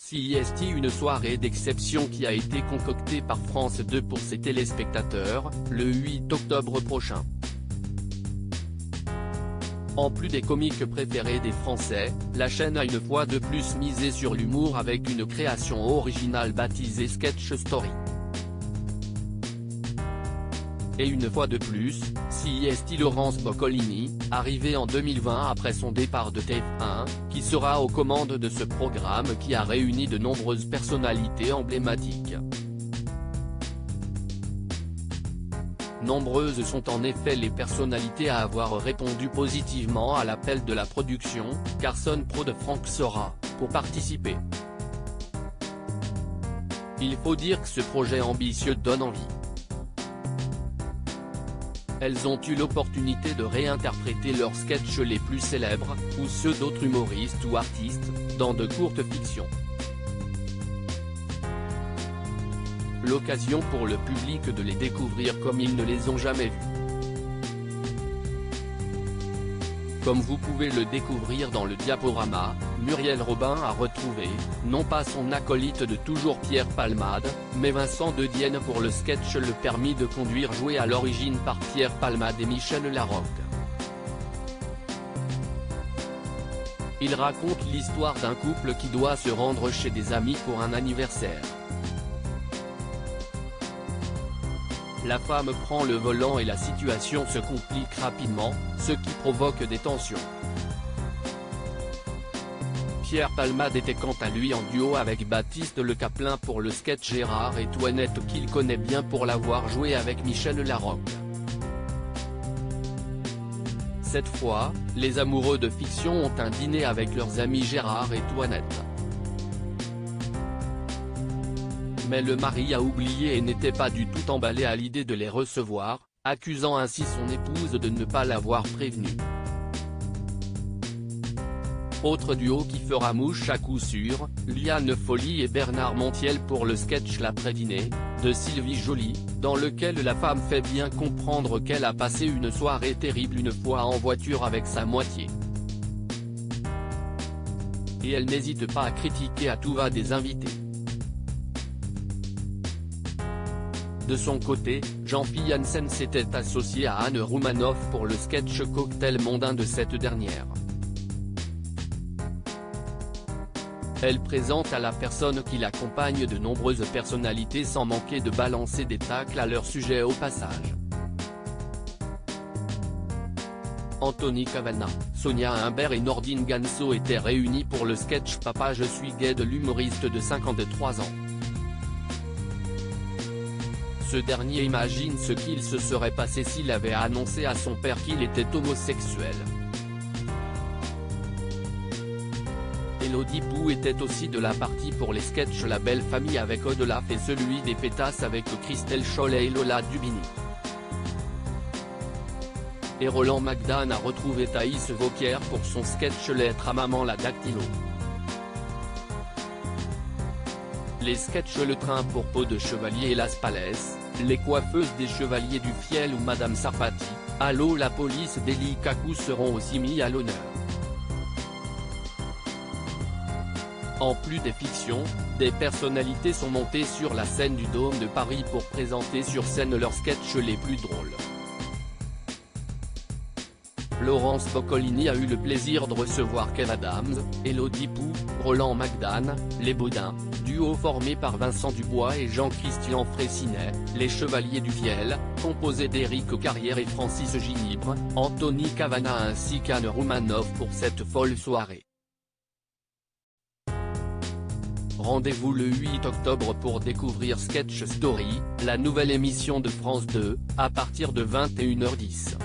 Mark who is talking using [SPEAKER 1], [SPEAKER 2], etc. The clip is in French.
[SPEAKER 1] CIST, une soirée d'exception qui a été concoctée par France 2 pour ses téléspectateurs, le 8 octobre prochain. En plus des comiques préférés des Français, la chaîne a une fois de plus misé sur l'humour avec une création originale baptisée Sketch Story. Et une fois de plus, CIST Laurence Boccolini, arrivé en 2020 après son départ de TF1, qui sera aux commandes de ce programme qui a réuni de nombreuses personnalités emblématiques. Nombreuses sont en effet les personnalités à avoir répondu positivement à l'appel de la production, Carson Pro de Franck Sora, pour participer. Il faut dire que ce projet ambitieux donne envie. Elles ont eu l'opportunité de réinterpréter leurs sketchs les plus célèbres, ou ceux d'autres humoristes ou artistes, dans de courtes fictions. L'occasion pour le public de les découvrir comme ils ne les ont jamais vus. Comme vous pouvez le découvrir dans le diaporama, Muriel Robin a retrouvé, non pas son acolyte de toujours Pierre Palmade, mais Vincent de Dienne pour le sketch Le permis de conduire joué à l'origine par Pierre Palmade et Michel Larocque. Il raconte l'histoire d'un couple qui doit se rendre chez des amis pour un anniversaire. La femme prend le volant et la situation se complique rapidement, ce qui provoque des tensions. Pierre Palmade était quant à lui en duo avec Baptiste Le Caplin pour le sketch Gérard et Toinette qu'il connaît bien pour l'avoir joué avec Michel Larocque. Cette fois, les amoureux de fiction ont un dîner avec leurs amis Gérard et Toinette. Mais le mari a oublié et n'était pas du tout emballé à l'idée de les recevoir, accusant ainsi son épouse de ne pas l'avoir prévenu. Autre duo qui fera mouche à coup sûr, Liane Folly et Bernard Montiel pour le sketch L'après-dîner, de Sylvie Joly, dans lequel la femme fait bien comprendre qu'elle a passé une soirée terrible une fois en voiture avec sa moitié. Et elle n'hésite pas à critiquer à tout va des invités. De son côté, Jean-Philippe Janssen s'était associé à Anne Roumanoff pour le sketch Cocktail mondain de cette dernière. Elle présente à la personne qui l'accompagne de nombreuses personnalités sans manquer de balancer des tacles à leur sujet au passage. Anthony Cavana, Sonia Humbert et Nordine Ganso étaient réunis pour le sketch Papa je suis gay de l'humoriste de 53 ans. Ce dernier imagine ce qu'il se serait passé s'il avait annoncé à son père qu'il était homosexuel. Élodie Pou était aussi de la partie pour les sketchs La Belle Famille avec Audelaf et celui des Pétasses avec Christelle Chollet et Lola Dubini. Et Roland McDan a retrouvé Thaïs Vauquier pour son sketch Lettre à maman la dactylo. Les sketchs Le Train pour peau de chevalier et Las Palès, Les coiffeuses des chevaliers du Fiel ou Madame Sarfati, Allô la police d'Eli Kakou seront aussi mis à l'honneur. En plus des fictions, des personnalités sont montées sur la scène du Dôme de Paris pour présenter sur scène leurs sketchs les plus drôles. Laurence Boccolini a eu le plaisir de recevoir Kev Adams, Élodie Pou, Roland McDan, Les Baudins, duo formé par Vincent Dubois et Jean-Christian Fraissinet, Les Chevaliers du Fiel, composé d'Éric Carrière et Francis Ginibre, Anthony Cavana ainsi qu'Anne Roumanoff pour cette folle soirée. Rendez-vous le 8 octobre pour découvrir Sketch Story, la nouvelle émission de France 2, à partir de 21h10.